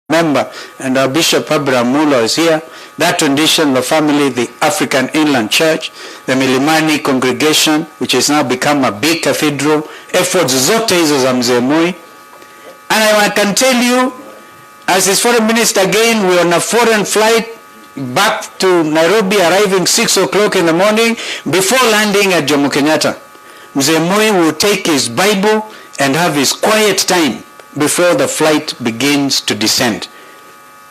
member, and our Bishop Abraham Mulo is here. That tradition, the family, the African Inland Church, the Milimani congregation, which has now become a big cathedral, efforts zote hizo za Mzee Moi. And I can tell you, as his foreign minister again, we're on a foreign flight back to Nairobi, arriving 6 o'clock in the morning. Before landing at Jomo Kenyatta, Mzee Moi will take his Bible and have his quiet time before the flight begins to descend.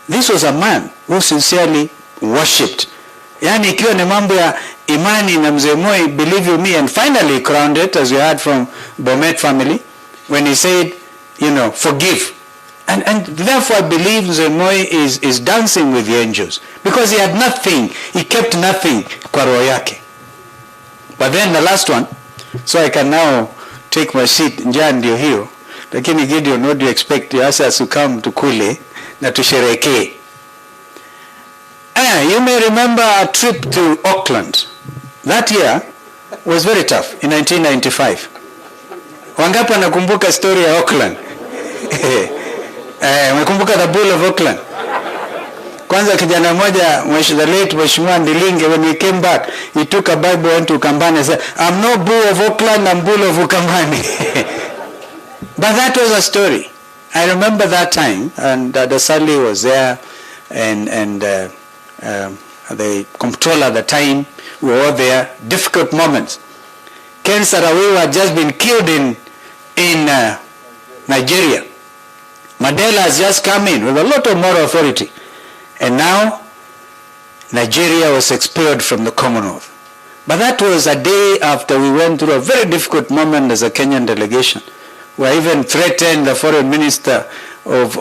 This was a man who sincerely worshipped. Yani ikiwa ni mambo ya imani na Mzee Moi, believe you me, and finally crowned it, as we heard from Bomet family, when he said, you know, forgive. And therefore I believe Mzee Moi is dancing with the angels, because he had nothing, he kept nothing kwa roho yake. But then the last one, so I can now take my seat, njaa ndio hiyo. Lakini Gideon, what do you expect us to come to Kule na tusherehekee? You may remember a trip to Auckland. That year was very tough, in 1995. Wangapi wanakumbuka story ya Auckland? Unakumbuka the Bull of Auckland? Kwanza kijana mmoja, the late Mheshimiwa Ndilinge, when he came back, he took a Bible and to Ukambani and said, I'm no Bull of Auckland, I'm Bull of Ukambani. But that was a story. I remember that time, and the Sally was there, and the comptroller at the time, we were all there. Difficult moments. Ken Sarawiwa had just been killed in Nigeria. Mandela has just come in with a lot of moral authority. And now, Nigeria was expelled from the Commonwealth. But that was a day after we went through a very difficult moment as a Kenyan delegation. We even threatened the foreign minister of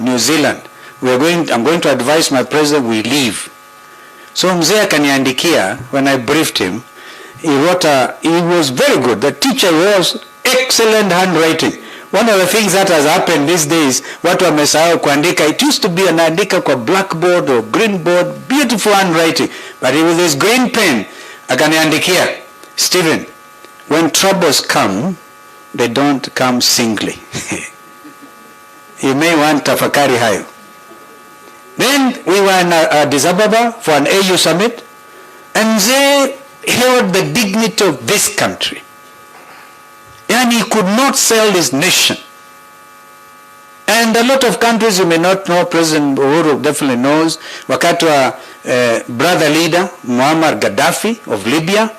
New Zealand. I'm going to advise my president we leave. So Mzee akaniandikia, when I briefed him, he was very good. The teacher was excellent handwriting. One of the things that has happened these days, watu wamesahau kuandika. It used to be anaandika kwa blackboard or green board, beautiful handwriting. But with his green pen, akaniandikia, Stephen, when troubles come, they don't come singly. You may want tafakari hayo. Then we were in Addis Ababa for an AU summit, and they held the dignity of this country. And he could not sell his nation. And a lot of countries, you may not know, President Uhuru definitely knows, wakati wa brother leader Muammar Gaddafi of Libya.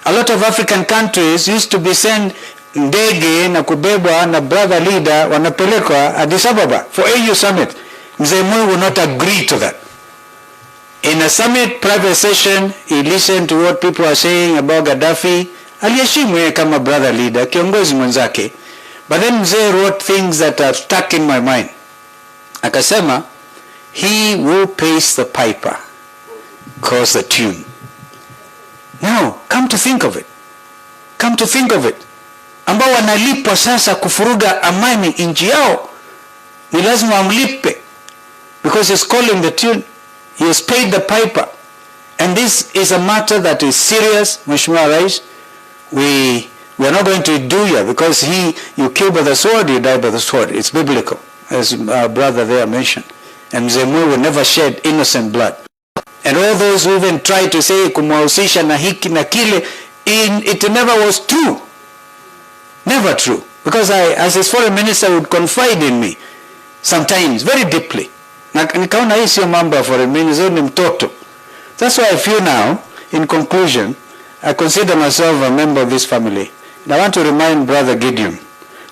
A lot of African countries used to be sent ndege na kubebwa na brother leader wanapelekwa Addis Ababa for AU summit. Mzee Moi will not agree to that. In a summit private session, he listened to what people are saying about Gaddafi. Aliheshimu yeye kama brother leader, kiongozi mwenzake. But then Mzee wrote things that are stuck in my mind. Akasema, he who pays the piper calls the tune. Now, come to think of it. Come to think of it. Ambao wanalipwa sasa kufuruga amani nchi yao, ni lazima amlipe, because he's calling the tune. He has paid the piper. And this is a matter that is serious, Mheshimiwa Rais. We are not going to do here, because you kill by the sword, you die by the sword. It's biblical, as our brother there mentioned. And Mzee Moi will never shed innocent blood. And all those who even try to say kumwahusisha na hiki na kile, it never was true. Never true. Because as his foreign minister, would confide in me sometimes very deeply. Nikaona hii sio mambo ya foreign minister, ni mtoto. That's why I feel now, in conclusion, I consider myself a member of this family. And I want to remind Brother Gideon,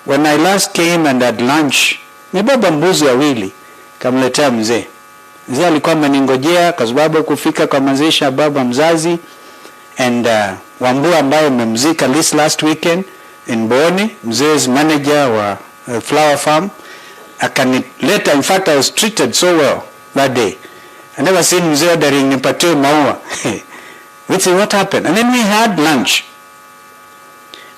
when I last came and had lunch, nibeba mbuzi wawili, kamletea Mzee. Mzee alikuwa ameningojea kwa sababu kufika kwa mazishi ya baba mzazi, and Wambua ambaye mmemzika last weekend in Boni, Mzee's manager wa flower farm, akanileta. In fact, I was treated so well that day. I never seen Mzee ordering nipatiwe maua. Which is what happened. And then we had lunch.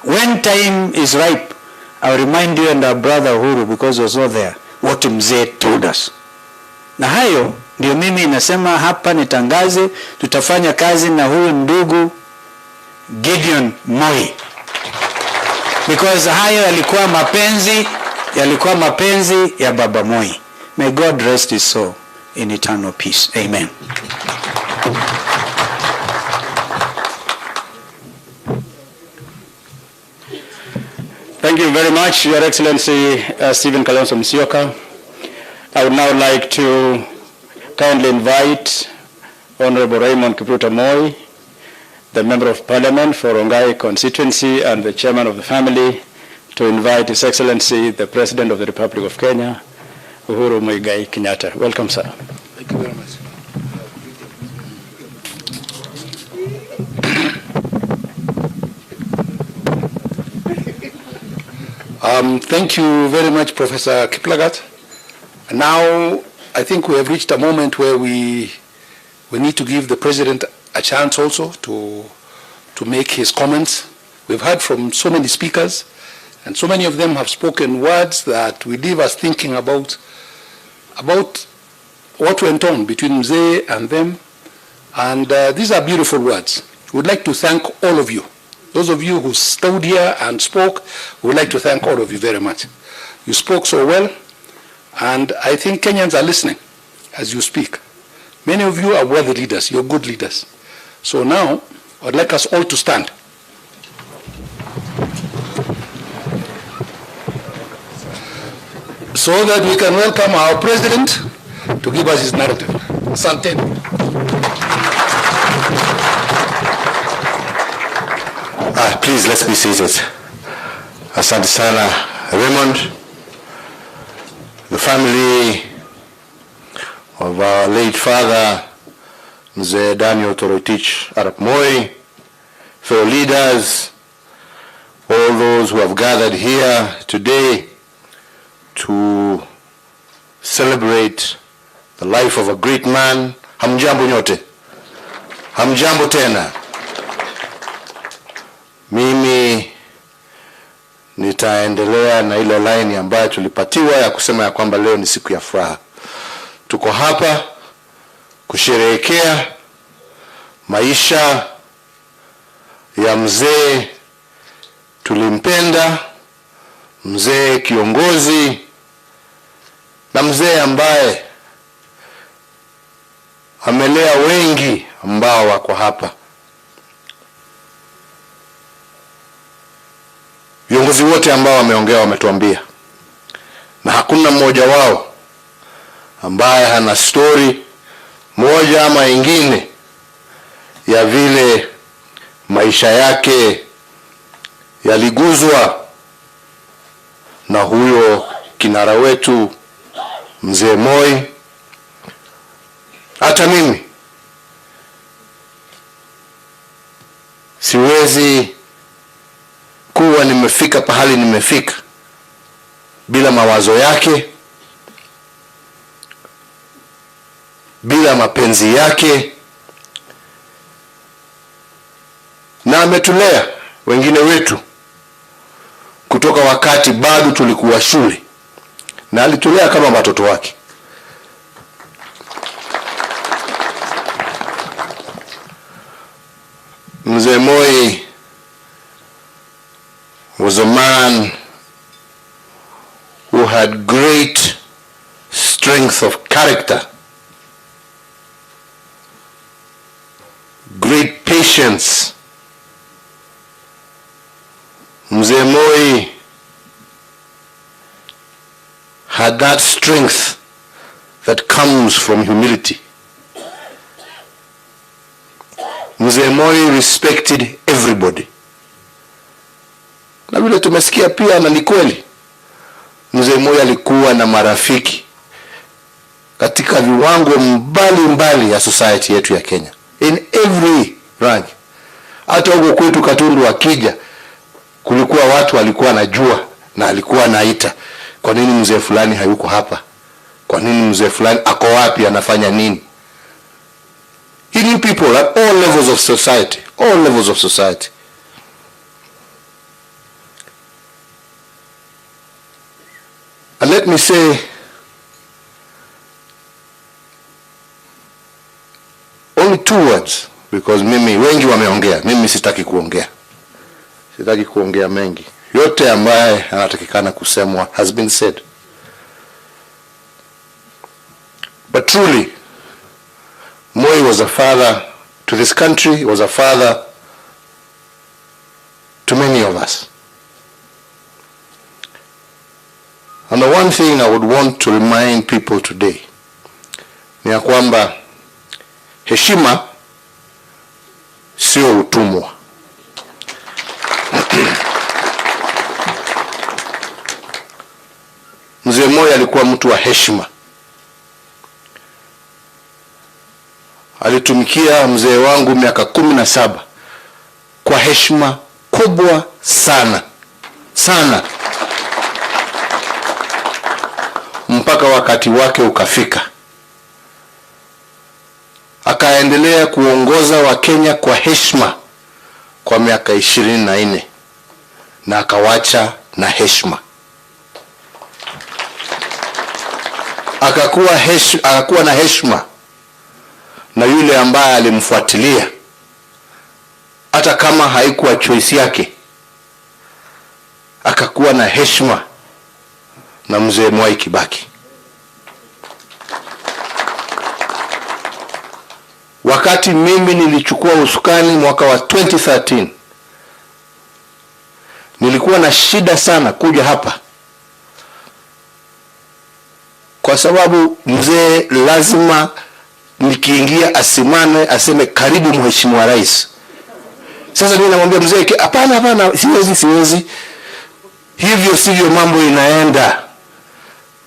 When time is ripe, I'll remind you and our brother Uhuru, because he was not there, what Mzee told us. Na hayo ndio mimi nasema hapa nitangaze, tutafanya kazi na huyu ndugu Gideon Moi. Because hayo yalikuwa mapenzi ya baba Moi. May God rest his soul in eternal peace. Amen. Thank you very much, Your Excellency Stephen Kalonzo Musyoka. I would now like to kindly invite Honorable Raymond Kipruto Moi, the Member of Parliament for Rongai constituency and the Chairman of the family, to invite His Excellency the President of the Republic of Kenya, Uhuru Muigai Kenyatta. Welcome, sir. Thank you very much. Thank you very much, Professor Kiplagat. Now, I think we have reached a moment where we need to give the President a chance also to make his comments. We've heard from so many speakers, and so many of them have spoken words that will leave us thinking about what went on between Mzee and them. And these are beautiful words. We'd like to thank all of you. Those of you who stood here and spoke, we'd like to thank all of you very much. You spoke so well, and I think Kenyans are listening as you speak. Many of you are worthy leaders. You're good leaders. So now, I'd like us all to stand. So that we can welcome our President to give us his narrative. Asante. Please, let's be seated. Asante sana, Raymond. The family of our late father, Mzee Daniel Toroitich Arap Moi, fellow leaders, all those who have gathered here today to celebrate the life of a great man. Hamjambo nyote. Hamjambo tena. Mimi nitaendelea na ile line ambayo tulipatiwa ya kusema ya kwamba leo ni siku ya furaha. Tuko hapa kusherehekea maisha ya mzee tulimpenda, mzee kiongozi, na mzee ambaye amelea wengi ambao wako hapa. Viongozi wote ambao wameongea wametuambia, na hakuna mmoja wao ambaye hana story moja ama ingine ya vile maisha yake yaliguzwa na huyo kinara wetu Mzee Moi. Hata mimi siwezi kuwa nimefika pahali nimefika bila mawazo yake, bila mapenzi yake. Na ametulea wengine wetu kutoka wakati bado tulikuwa shule, na alitulea kama watoto wake. Mzee Moi was a man who had great strength of character, great patience. Mzee Moi had that strength that comes from humility. Mzee Moi respected everybody. Na vile tumesikia pia, na ni kweli, Mzee Moi alikuwa na marafiki katika viwango mbali ya society yetu ya Kenya, in every rank. Hata huko kwetu Katundu akija, kulikuwa watu alikuwa anajua na alikuwa anaita, kwa nini mzee fulani hayuko hapa? Kwa nini mzee fulani ako wapi, anafanya nini? He knew people at all levels of society, all levels of society. And let me say, only two words, because mimi wengi wameongea, mimi sitaki kuongea. Sitaki kuongea mengi. Yote ambaye anatakikana kusemwa has been said. But truly, Moi was a father to this country. He was a father to many of us. And the one thing I would want to remind people today ni ya kwamba heshima sio utumwa. Mzee Moi alikuwa mtu wa heshima. Alitumikia mzee wangu miaka 17 kwa heshima kubwa sana sana, mpaka wakati wake ukafika akaendelea kuongoza Wakenya kwa heshima kwa miaka 24 na akawacha na heshima. Akakuwa na heshima na yule ambaye alimfuatilia, hata kama haikuwa choice yake. Akakuwa na heshima na mzee Mwai Kibaki. Wakati mimi nilichukua usukani mwaka wa 2013, nilikuwa na shida sana kuja hapa, kwa sababu mzee lazima nikiingia asimame aseme karibu mheshimiwa rais. Sasa mimi namwambia mzee, hapana, siwezi. Hivyo sivyo mambo inaenda.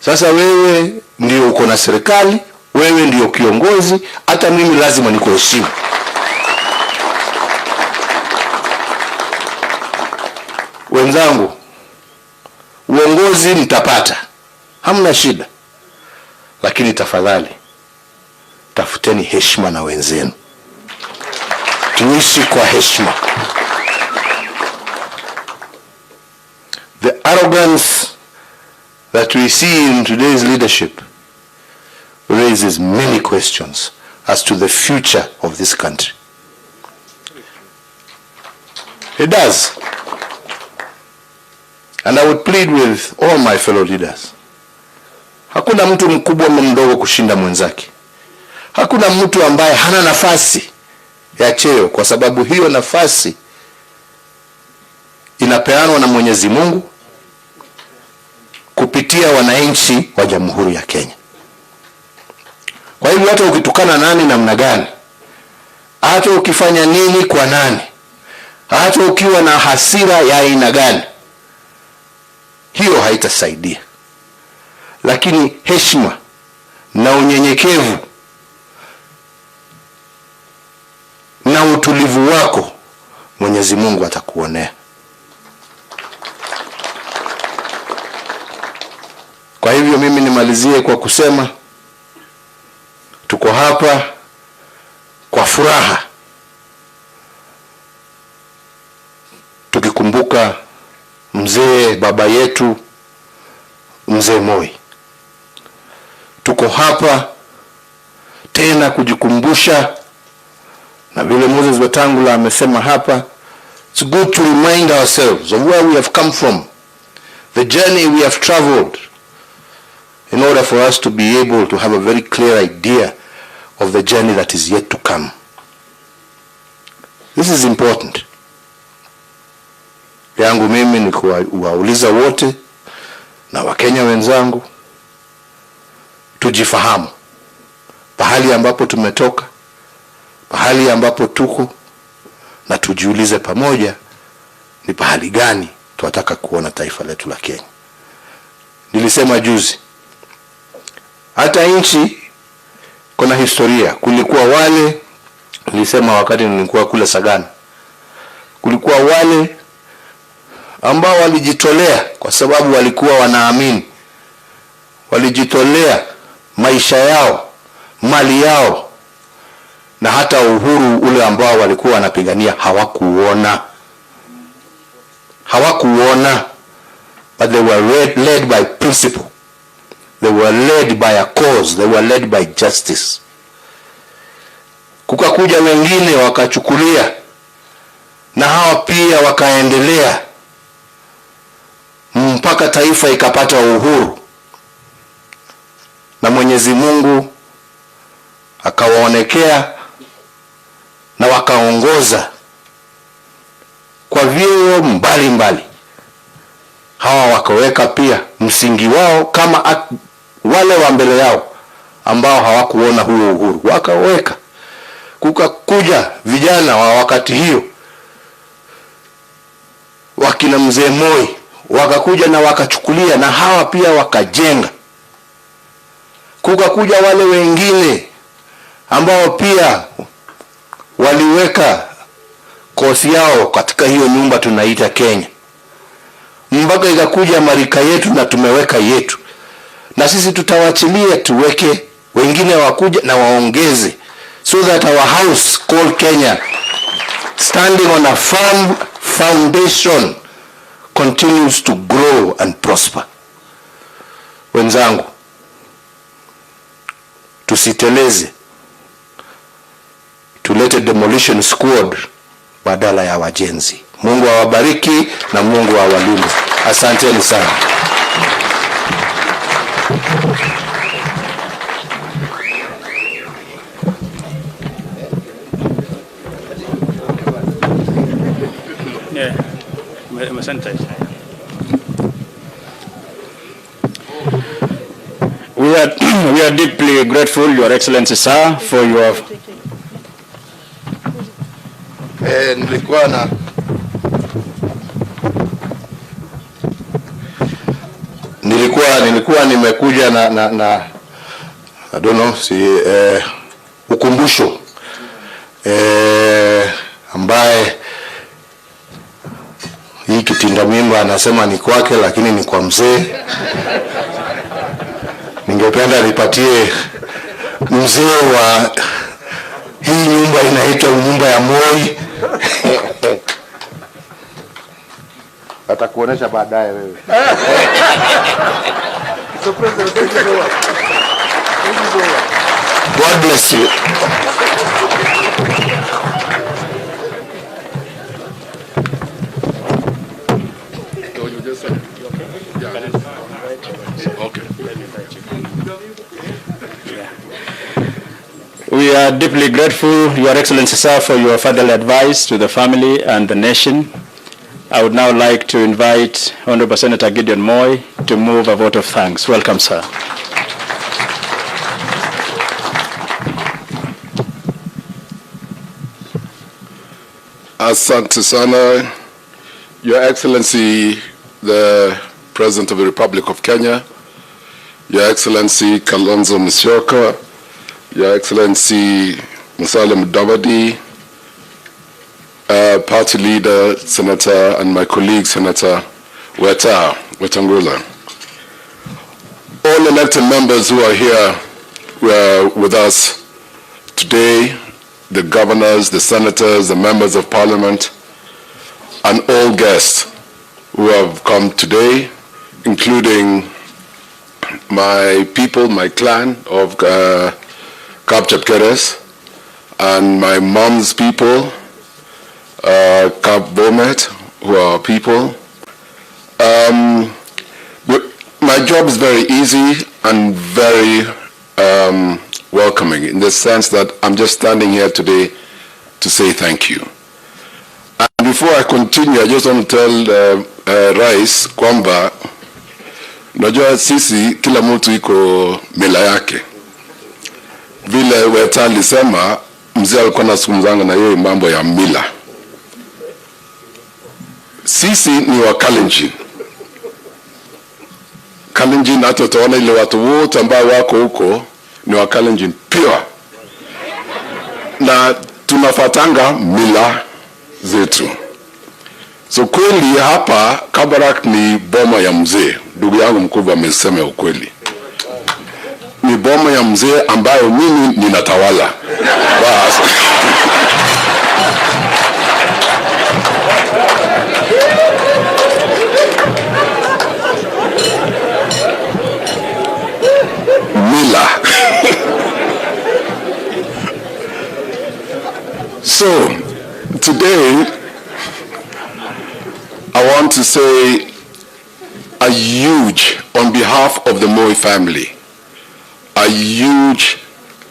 Sasa wewe ndio uko na serikali, wewe ndio kiongozi, hata mimi lazima nikuheshimu. Wenzangu, uongozi mtapata, hamna shida, lakini tafadhali tafuteni heshima na wenzenu, tuishi kwa heshima. The arrogance that we see in today's leadership raises many questions as to the future of this country. It does. And I would plead with all my fellow leaders. Hakuna mtu mkubwa mdogo kushinda mwenzake. Hakuna mtu ambaye hana nafasi ya cheo, kwa sababu hiyo nafasi inapeanwa na Mwenyezi Mungu kupitia wananchi wa Jamhuri ya Kenya. Kwa hivyo hata ukitukana nani namna gani, hata ukifanya nini kwa nani, hata ukiwa na hasira ya aina gani, hiyo haitasaidia. Lakini heshima na unyenyekevu na utulivu wako Mwenyezi Mungu atakuonea. Kwa hivyo mimi nimalizie kwa kusema tuko hapa kwa furaha tukikumbuka mzee baba yetu Mzee Moi. Tuko hapa tena kujikumbusha, na vile Moses Wetangula amesema hapa, it's good to remind ourselves of where we have come from, the journey we have traveled, in order for us to be able to have a very clear idea of the journey that is yet to come. This is important. Yangu mimi ni kuwauliza wote na Wakenya wenzangu, tujifahamu pahali ambapo tumetoka, pahali ambapo tuko, na tujiulize pamoja ni pahali gani tunataka kuona taifa letu la Kenya. Nilisema juzi, hata nchi kuna historia. Kulikuwa wale, nilisema wakati nilikuwa kule Sagana, kulikuwa wale ambao walijitolea kwa sababu walikuwa wanaamini, walijitolea maisha yao, mali yao, na hata uhuru ule ambao walikuwa wanapigania hawakuona, but they were led by principle. They were led by a cause. They were led by justice. Kukakuja wengine wakachukulia, na hawa pia wakaendelea mpaka taifa ikapata uhuru, na Mwenyezi Mungu wakawaonekea na wakaongoza kwa vyeo mbalimbali. Hawa wakaweka pia msingi wao kama wale wa mbele yao ambao hawakuona huo uhuru, wakaweka. Kukakuja vijana wa wakati hiyo, wakina Mzee Moi, wakakuja na wakachukulia, na hawa pia wakajenga. Kukakuja wale wengine ambao pia waliweka kosi yao katika hiyo nyumba tunaita Kenya, mpaka ikakuja marika yetu na tumeweka yetu, na sisi tutawachilia tuweke wengine wakuja na waongeze, so that our house called Kenya, standing on a firm foundation, continues to grow and prosper. Wenzangu, tusiteleze, tulete demolition squad badala ya wajenzi. Mungu awabariki na Mungu awalinde. Asanteni sana. We are deeply grateful, Your Excellency, sir, for your... Nilikuwa nimekuja na I don't know, ukumbusho ambaye hii kitinda mimba anasema ni kwake, lakini ni kwa mzee. Ningependa nipatie mzee wa hii nyumba, inaitwa nyumba ya Moi. Atakuonesha baadaye wewe. God bless you. We are deeply grateful, Your Excellency, sir, for your fatherly advice to the family and the nation. I would now like to invite Honorable Senator Gideon Moi to move a vote of thanks. Welcome, sir. Asante sana, Your Excellency, the President of the Republic of Kenya, Your Excellency Kalonzo Musyoka, Your Excellency Mudavadi, Party Leader, Senator, and my colleague, Senator Wetangula. All elected members who are here with us today, the governors, the senators, the members of parliament, and all guests who have come today, including my people, my clan of Kapchapkeres, and my mom's people, Kap Bomet, who are people. My job is very easy and very welcoming, in the sense that I'm just standing here today to say thank you. And before I continue, I just want to tell Rais kwamba najua sisi kila mtu iko mila yake. Vile Weta alisema, mzee alikuwa anazungumzana na yeye mambo ya mila. Sisi ni wa Kalenjin. Kalenjin, hata utaona ile watu wote ambao wako huko ni wa Kalenjin pure. Na tunafatanga mila zetu. So kweli hapa Kabarak ni boma ya mzee. Ndugu yangu mkubwa amesema ukweli. Ni boma ya mzee ambayo mimi ninatawala. Basi. Mila. So, today, I want to say a huge, on behalf of the Moi family, a huge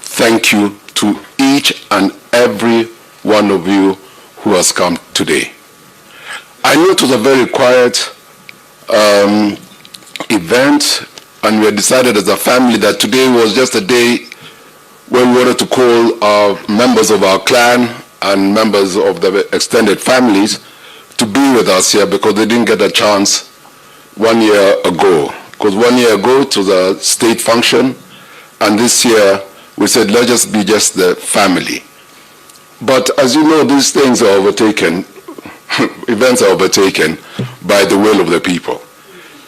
thank you to each and every one of you who has come today. I know it was a very quiet event, and we had decided as a family that today was just a day when we wanted to call our members of our clan and members of the extended families to be with us here because they didn't get a chance 1 year ago. Because 1 year ago it was a state function, and this year we said let's just be just the family. But as you know, these things are overtaken, events are overtaken by the will of the people.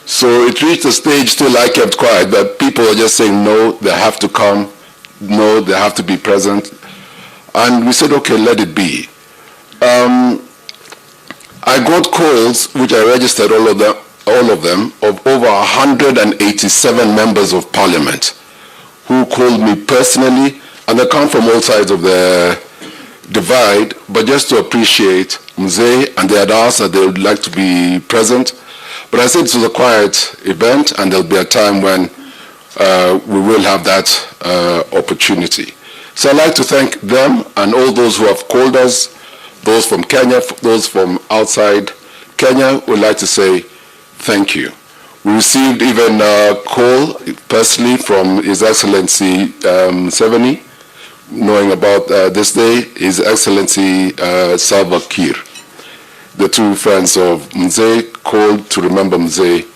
So it reached a stage, still I kept quiet, but people are just saying no, they have to come, no, they have to be present. And we said, okay, let it be. I got calls, which I registered all of them, of over 187 members of parliament who called me personally, and they come from all sides of the divide, but just to appreciate Mzee, and they had asked that they would like to be present. But I said it was a quiet event, and there'll be a time when we will have that opportunity. So I'd like to thank them and all those who have called us, those from Kenya, those from outside Kenya. We'd like to say thank you. We received even a call personally from His Excellency Museveni, knowing about this day, His Excellency Salva Kiir. The two friends of Mzee called to remember Mzee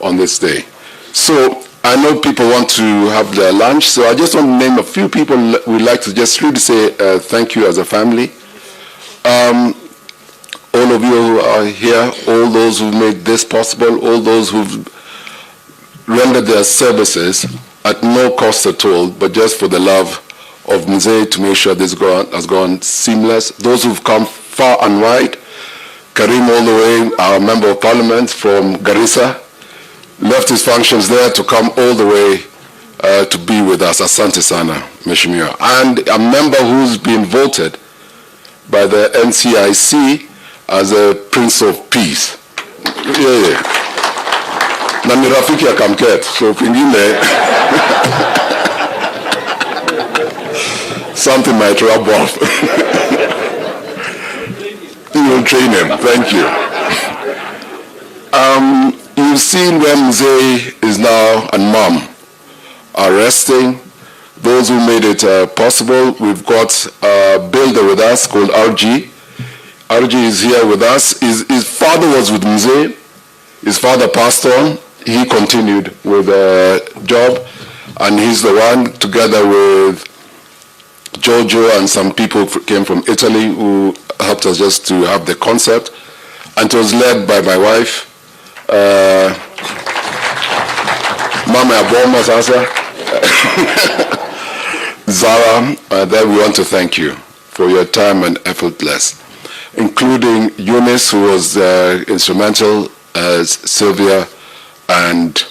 on this day. So I know people want to have their lunch, so I just want to name a few people we'd like to just really say thank you as a family. All of you who are here, all those who made this possible, all those who've rendered their services at no cost at all, but just for the love of Mzee to make sure this has gone seamless. Those who've come far and wide, Karim all the way, our member of parliament from Garissa, left his functions there to come all the way to be with us. Asante sana, Mheshimiwa. And a member who's been voted by the NCIC as a Prince of Peace. Yeah. Na ni rafiki ya Kamket, so pengine something might rub off. You will train him. Thank you. You've seen where Mzee is now and Mom are resting. Those who made it possible, we've got a builder with us called RG. RG is here with us. His father was with Mzee. His father passed on. He continued with the job, and he's the one, together with Giorgio and some people came from Italy who helped us just to have the concept. And it was led by my wife, Mama Aboma Sasa, Zara. Then we want to thank you for your time and effortless, including Eunice, who was instrumental, as Sylvia, and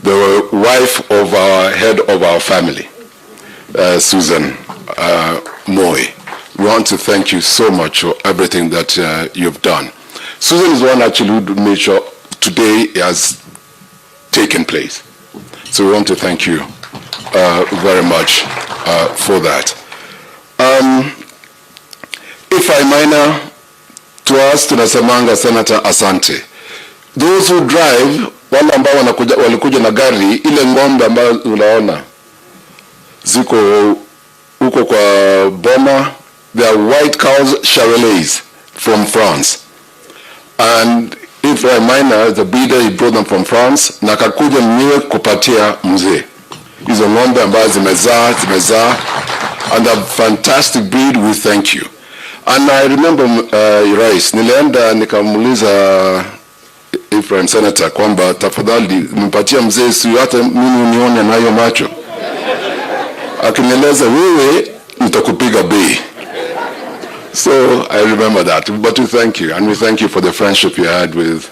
the wife of our head of our family, Susan Moy. We want to thank you so much for everything that you've done. Susan is one actually who made sure today has taken place. So we want to thank you very much for that. If I minor, to us tunasemanga Senator Asante. Those who drive, wale ambao walikuja na gari, ile ngombe ambayo unaona ziko huko kwa Boma, they are white cows, Charolais from France. And if I minor, the breeder, he brought them from France, na kakuja mwenyewe kupatia Mzee. Hizo ngombe ambazo zimezaa, and a fantastic breed. We thank you. And I remember Rais, nilienda nikamuuliza Ifran Senator kwamba tafadhali nipatie Mzee si hata mimi nione nayo macho. Akinieleza wewe nitakupiga bei. So I remember that. But we thank you, and we thank you for the friendship you had with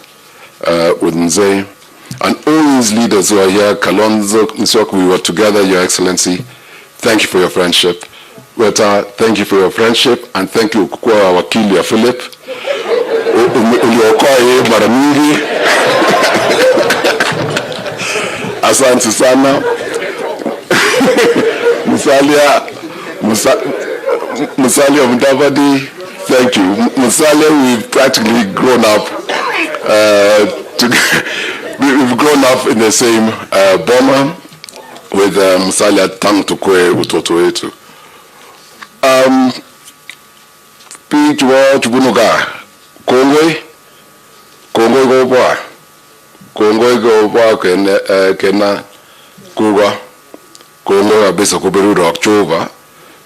Mzee and all his leaders who are here. Kalonzo, Mzee, we were together, Your Excellency. Thank you for your friendship. Weta, thank you for your friendship, and thank you kwa wakili ya Philip. Uliokoa yeye mara mingi. Asante sana. Musalia Mudavadi, thank you. Musalia, we've practically grown up. We've grown up in the same boma with Musalia Tang Tukwe utoto wetu. Pichwa chubunuka. Kongoi gopa. Kongoi gopa kena kuwa. Kongoi abisa kuberu October.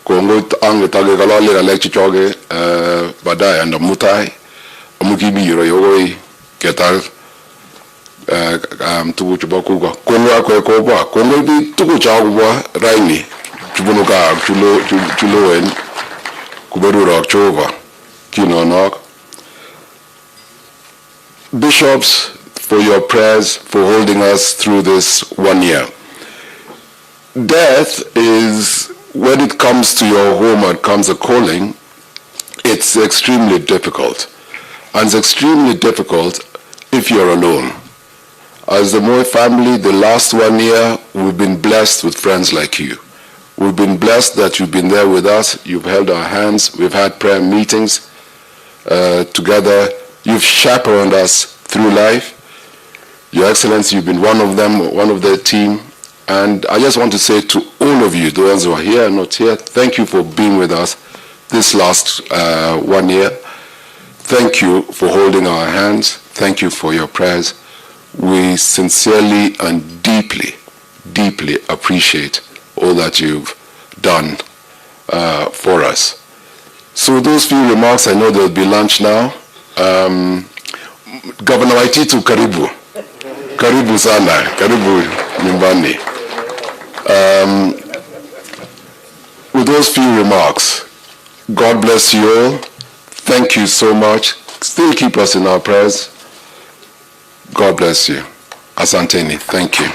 Kongoi ange tage kalali kalekchi choge badai anda mutai. Amukibi yogoi ketal tugu chuba kuwa. Kongoi akwe kopa. Kongoi bi tugu chagwa raini. Chubunuka chulo en kuberu October. Kinonok. Bishops, for your prayers, for holding us through this 1 year. Death is, when it comes to your home and comes a calling, it's extremely difficult. And it's extremely difficult if you're alone. As the Moy family, the last 1 year, we've been blessed with friends like you. We've been blessed that you've been there with us. You've held our hands. We've had prayer meetings together. You've chaperoned us through life. Your Excellency, you've been one of them, one of the team. And I just want to say to all of you, the ones who are here and not here, thank you for being with us this last 1 year. Thank you for holding our hands. Thank you for your prayers. We sincerely and deeply, deeply appreciate all that you've done for us. So with those few remarks, I know there'll be lunch now. Governor Waititu, karibu. Karibu sana. Karibu nyumbani. With those few remarks, God bless you all. Thank you so much. Still keep us in our prayers. God bless you. Asanteni. Thank you.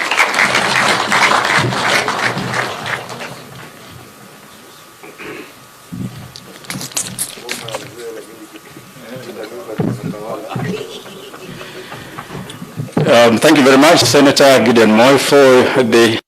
Thank you very much, Senator Gideon Moy, for the